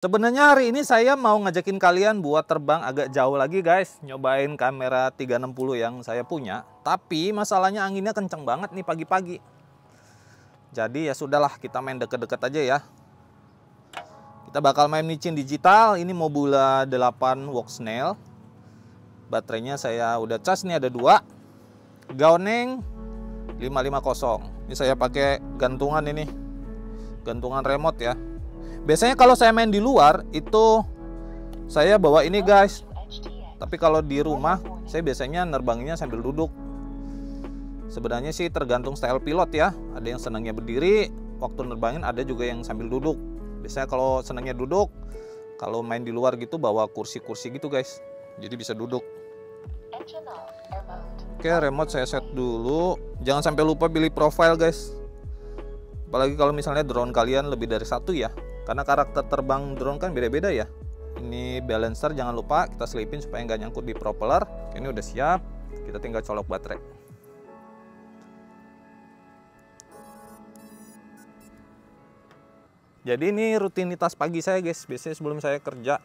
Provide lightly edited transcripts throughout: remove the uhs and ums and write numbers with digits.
Sebenarnya hari ini saya mau ngajakin kalian buat terbang agak jauh lagi guys. Nyobain kamera 360 yang saya punya. Tapi masalahnya anginnya kenceng banget nih pagi-pagi. Jadi ya sudahlah, kita main deket-deket aja ya. Kita bakal main micin digital. Ini Mobula 8 Walksnail. Baterainya saya udah cas nih, ada 2. Gaoneng 550. Ini saya pakai gantungan ini. Gantungan remote ya. Biasanya kalau saya main di luar itu saya bawa ini guys. Tapi kalau di rumah saya biasanya nerbanginnya sambil duduk. Sebenarnya sih tergantung style pilot ya. Ada yang senangnya berdiri waktu nerbangin, ada juga yang sambil duduk. Biasanya kalau senangnya duduk, kalau main di luar gitu bawa kursi-kursi gitu guys. Jadi bisa duduk. Oke, remote saya set dulu. Jangan sampai lupa pilih profile guys. Apalagi kalau misalnya drone kalian lebih dari 1 ya. Karena karakter terbang drone kan beda-beda ya. Ini balancer jangan lupa kita selipin supaya nggak nyangkut di propeller. Ini udah siap, kita tinggal colok baterai. Jadi ini rutinitas pagi saya guys. Biasanya sebelum saya kerja,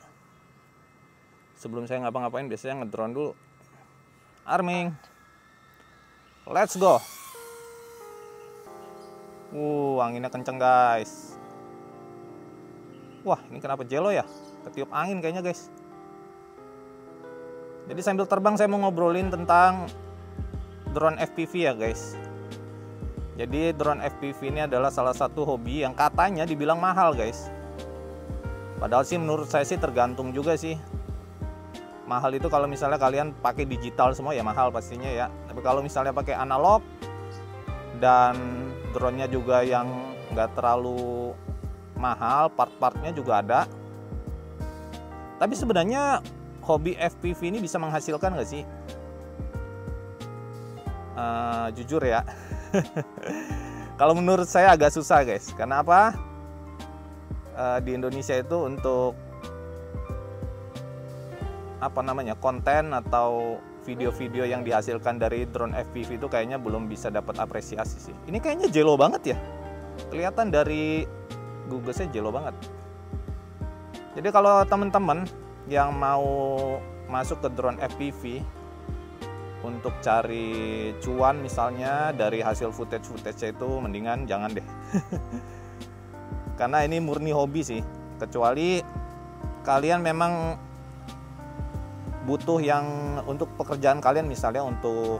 sebelum saya ngapa-ngapain biasanya ngedrone dulu. Arming, let's go. Anginnya kenceng guys. Wah, ini kenapa jelo ya? Ketiup angin kayaknya guys. Jadi sambil terbang saya mau ngobrolin tentang drone FPV ya guys. Jadi drone FPV ini adalah salah satu hobi yang katanya dibilang mahal guys. Padahal sih menurut saya sih tergantung juga sih. Mahal itu kalau misalnya kalian pakai digital semua ya mahal pastinya ya. Tapi kalau misalnya pakai analog dan drone-nya juga yang nggak terlalu mahal, part-partnya juga ada. Tapi sebenarnya hobi FPV ini bisa menghasilkan nggak sih? Jujur ya, kalau menurut saya agak susah guys. Karena apa? Di Indonesia itu untuk konten atau video-video yang dihasilkan dari drone FPV itu kayaknya belum bisa dapat apresiasi sih. Ini kayaknya jelo banget ya. Kelihatan dari Google saya jelo banget. Jadi kalau teman-teman yang mau masuk ke drone FPV untuk cari cuan misalnya dari hasil footage itu mendingan jangan deh. Karena ini murni hobi sih. Kecuali kalian memang butuh yang untuk pekerjaan kalian, misalnya untuk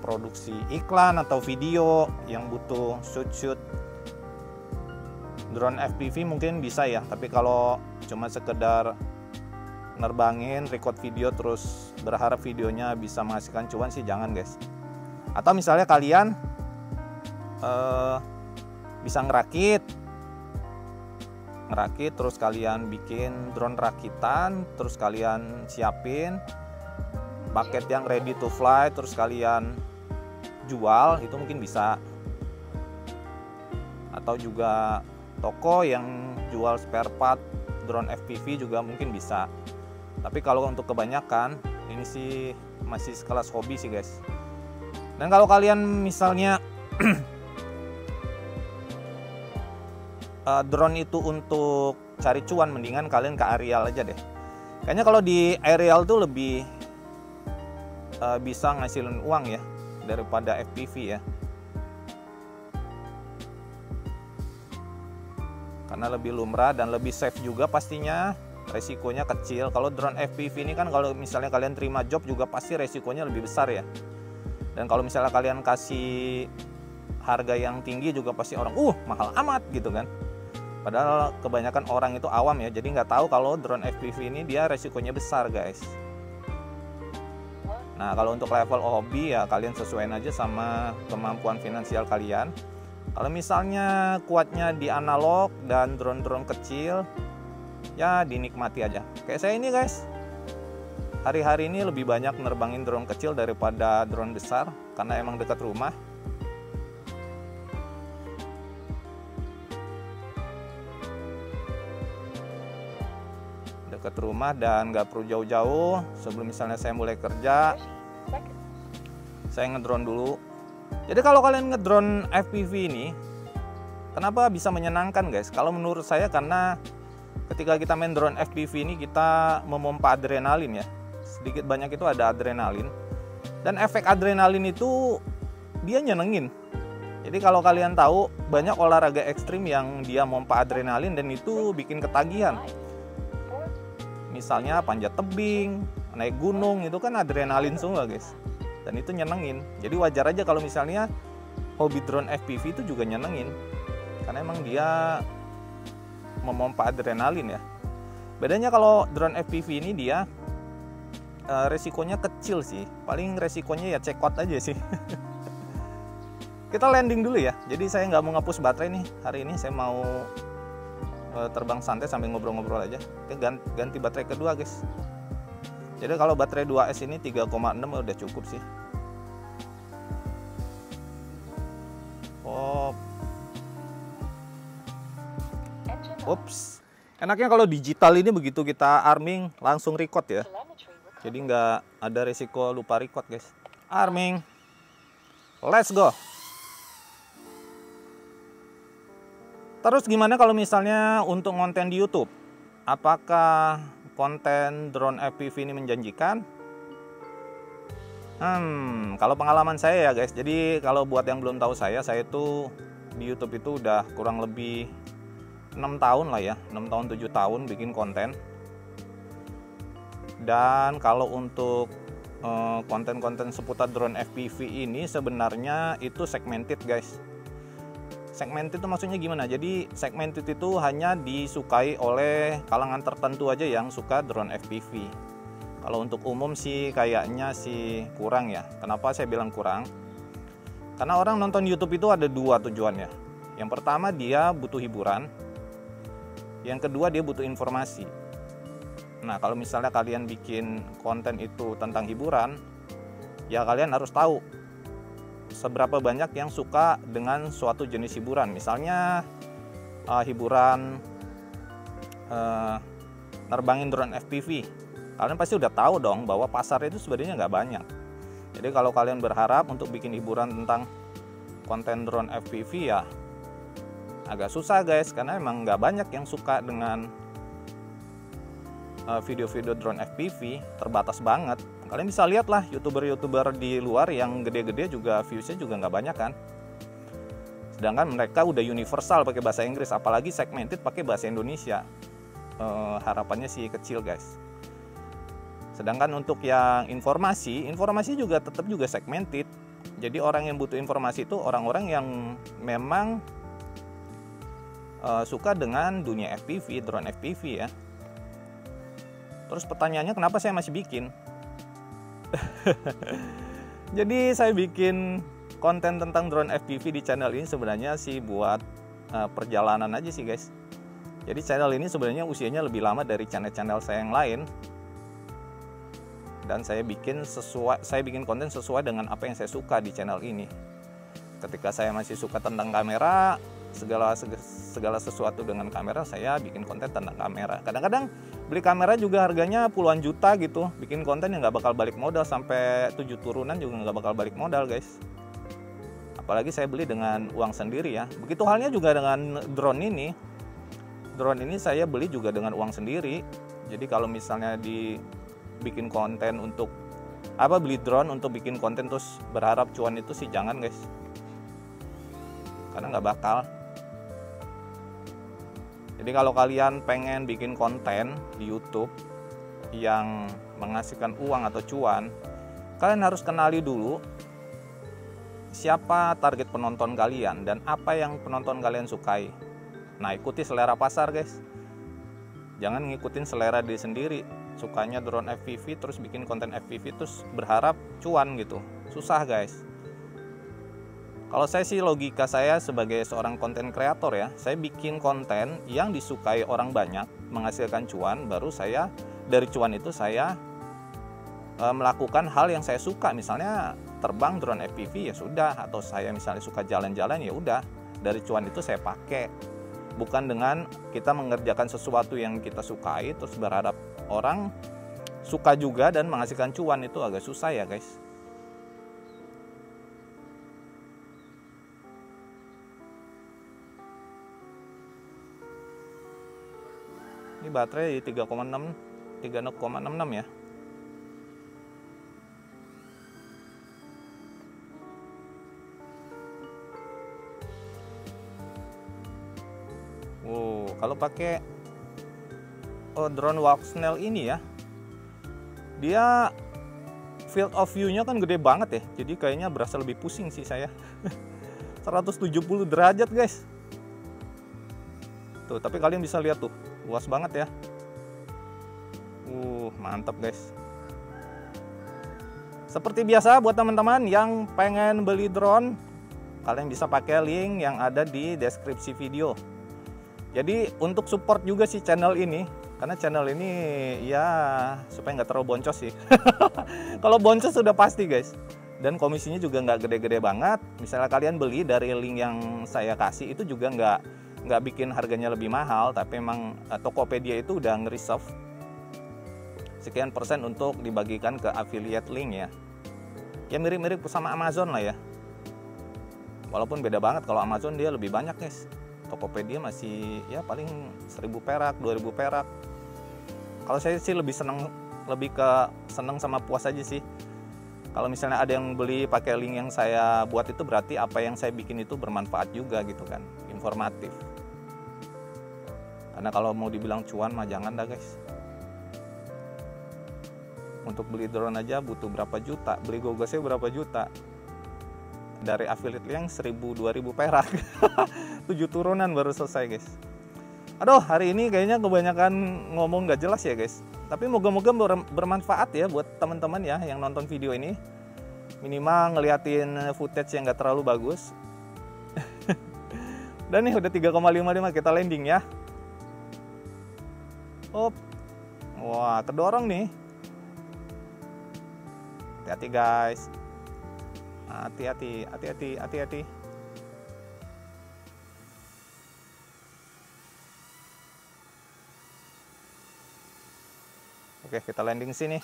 produksi iklan atau video yang butuh shoot drone FPV mungkin bisa ya. Tapi kalau cuma sekedar nerbangin, record video terus berharap videonya bisa menghasilkan cuan sih jangan guys. Atau misalnya kalian bisa ngerakit terus kalian bikin drone rakitan, terus kalian siapin paket yang ready to fly terus kalian jual, itu mungkin bisa. Atau juga toko yang jual spare part drone FPV juga mungkin bisa. Tapi kalau untuk kebanyakan ini sih masih sekelas hobi sih guys. Dan kalau kalian misalnya drone itu untuk cari cuan, mendingan kalian ke aerial aja deh. Kayaknya kalau di aerial tuh lebih bisa ngasilin uang ya daripada FPV ya. Karena lebih lumrah dan lebih safe juga pastinya, resikonya kecil. Kalau drone FPV ini kan kalau misalnya kalian terima job juga pasti resikonya lebih besar ya. Dan kalau misalnya kalian kasih harga yang tinggi juga pasti orang mahal amat gitu kan. Padahal kebanyakan orang itu awam ya, jadi nggak tahu kalau drone FPV ini dia resikonya besar guys. Nah kalau untuk level hobi ya kalian sesuaiin aja sama kemampuan finansial kalian. Kalau misalnya kuatnya di analog dan drone-drone kecil, ya dinikmati aja. Kayak saya ini guys, hari-hari ini lebih banyak nerbangin drone kecil daripada drone besar, karena emang dekat rumah. Dekat rumah dan nggak perlu jauh-jauh. Sebelum misalnya saya mulai kerja, saya ngedrone dulu. Jadi kalau kalian ngedrone FPV ini, kenapa bisa menyenangkan guys? Kalau menurut saya karena ketika kita main drone FPV ini kita memompa adrenalin ya. Sedikit banyak itu ada adrenalin. Dan efek adrenalin itu dia nyenengin. Jadi kalau kalian tahu banyak olahraga ekstrim yang dia mompa adrenalin dan itu bikin ketagihan. Misalnya panjat tebing, naik gunung, itu kan adrenalin semua guys. Dan itu nyenengin. Jadi wajar aja kalau misalnya hobi drone FPV itu juga nyenengin. Karena emang dia memompa adrenalin ya. Bedanya kalau drone FPV ini dia resikonya kecil sih. Paling resikonya ya cekot aja sih. Kita landing dulu ya. Jadi saya nggak mau ngapus baterai nih. Hari ini saya mau terbang santai sambil ngobrol-ngobrol aja. Oke, ganti baterai kedua guys. Jadi kalau baterai 2S ini 3,6 udah cukup sih. Oh. Ups. Enaknya kalau digital ini begitu kita arming langsung record ya. Jadi nggak ada risiko lupa record guys. Arming. Let's go. Terus gimana kalau misalnya untuk konten di YouTube? Apakah konten drone FPV ini menjanjikan? Kalau pengalaman saya ya guys. Jadi kalau buat yang belum tahu saya itu di YouTube itu udah kurang lebih 6 tahun lah ya. 6 tahun 7 tahun bikin konten. Dan kalau untuk konten-konten seputar drone FPV ini sebenarnya itu segmented guys. Segmented itu maksudnya gimana? Jadi segmented itu hanya disukai oleh kalangan tertentu aja yang suka drone FPV. Kalau untuk umum sih kayaknya sih kurang ya. Kenapa saya bilang kurang? Karena orang nonton YouTube itu ada dua tujuannya. Yang pertama dia butuh hiburan. Yang kedua dia butuh informasi. Nah, kalau misalnya kalian bikin konten itu tentang hiburan, ya kalian harus tahu seberapa banyak yang suka dengan suatu jenis hiburan. Misalnya hiburan nerbangin drone FPV. Kalian pasti udah tahu dong bahwa pasar itu sebenarnya nggak banyak. Jadi kalau kalian berharap untuk bikin hiburan tentang konten drone FPV ya agak susah guys, karena emang nggak banyak yang suka dengan video-video drone FPV, terbatas banget. Kalian bisa lihat lah youtuber-youtuber di luar yang gede-gede juga viewsnya juga nggak banyak kan. Sedangkan mereka udah universal pakai bahasa Inggris, apalagi segmented pakai bahasa Indonesia. Harapannya sih kecil guys. Sedangkan untuk yang informasi juga tetap juga segmented. Jadi orang yang butuh informasi itu orang-orang yang memang suka dengan dunia FPV, drone FPV ya. Terus pertanyaannya kenapa saya masih bikin? Jadi saya bikin konten tentang drone FPV di channel ini sebenarnya sih buat perjalanan aja sih guys. Jadi channel ini sebenarnya usianya lebih lama dari channel-channel saya yang lain. Dan saya bikin konten sesuai dengan apa yang saya suka di channel ini. Ketika saya masih suka tentang kamera, segala sesuatu dengan kamera, saya bikin konten tentang kamera. Kadang-kadang beli kamera juga harganya puluhan juta gitu. Bikin konten yang nggak bakal balik modal, sampai 7 turunan juga nggak bakal balik modal guys. Apalagi saya beli dengan uang sendiri ya. Begitu halnya juga dengan drone ini. Drone ini saya beli juga dengan uang sendiri. Jadi kalau misalnya dibikin konten untuk beli drone untuk bikin konten terus berharap cuan, itu sih jangan guys. Karena nggak bakal. Jadi kalau kalian pengen bikin konten di YouTube yang menghasilkan uang atau cuan, kalian harus kenali dulu siapa target penonton kalian dan apa yang penonton kalian sukai. Nah, ikuti selera pasar guys. Jangan ngikutin selera diri sendiri. Sukanya drone FPV terus bikin konten FPV terus berharap cuan gitu. Susah guys. Kalau saya sih, logika saya sebagai seorang konten kreator ya, saya bikin konten yang disukai orang banyak, menghasilkan cuan, baru saya dari cuan itu saya melakukan hal yang saya suka. Misalnya terbang drone FPV ya sudah, atau saya misalnya suka jalan-jalan ya udah, dari cuan itu saya pakai. Bukan dengan kita mengerjakan sesuatu yang kita sukai terus berharap orang suka juga dan menghasilkan cuan, itu agak susah ya guys. Ini Ini baterai di 3,66 ya. Kalau pakai drone Walksnail ini ya, dia field of view-nya kan gede banget ya. Jadi kayaknya berasa lebih pusing sih saya. 170 derajat guys. Tuh, tapi kalian bisa lihat tuh, luas banget ya. Mantap guys. Seperti biasa buat teman-teman yang pengen beli drone, kalian bisa pakai link yang ada di deskripsi video. Jadi untuk support juga sih channel ini, karena channel ini ya supaya nggak terlalu boncos sih. Kalau boncos sudah pasti guys. Dan komisinya juga nggak gede-gede banget. Misalnya kalian beli dari link yang saya kasih, itu juga nggak bikin harganya lebih mahal, tapi emang Tokopedia itu udah nge-reserve sekian persen untuk dibagikan ke affiliate link ya. Ya mirip-mirip sama Amazon lah ya. Walaupun beda banget, kalau Amazon dia lebih banyak guys. Tokopedia masih ya paling 1000 perak, 2000 perak. Kalau saya sih lebih seneng sama puas aja sih. Kalau misalnya ada yang beli pakai link yang saya buat, itu berarti apa yang saya bikin itu bermanfaat juga gitu kan, informatif. Karena kalau mau dibilang cuan mah jangan dah guys. Untuk beli drone aja butuh berapa juta, beli gogosnya berapa juta. Dari affiliate yang 1000-2000 perak. 7 turunan baru selesai guys. Aduh, hari ini kayaknya kebanyakan ngomong gak jelas ya guys. Tapi moga-moga bermanfaat ya buat teman-teman ya yang nonton video ini. Minimal ngeliatin footage yang gak terlalu bagus. Dan nih udah 3,55, kita landing ya. Wah, kedorong nih. Hati-hati guys. Hati-hati. Oke, kita landing sini.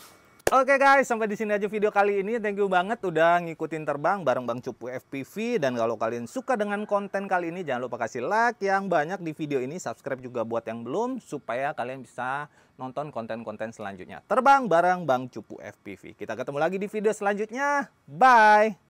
Oke guys, sampai di sini aja video kali ini. Thank you banget udah ngikutin terbang bareng Bang Cupu FPV. Dan kalau kalian suka dengan konten kali ini, jangan lupa kasih like yang banyak di video ini. Subscribe juga buat yang belum, supaya kalian bisa nonton konten-konten selanjutnya. Terbang bareng Bang Cupu FPV. Kita ketemu lagi di video selanjutnya. Bye!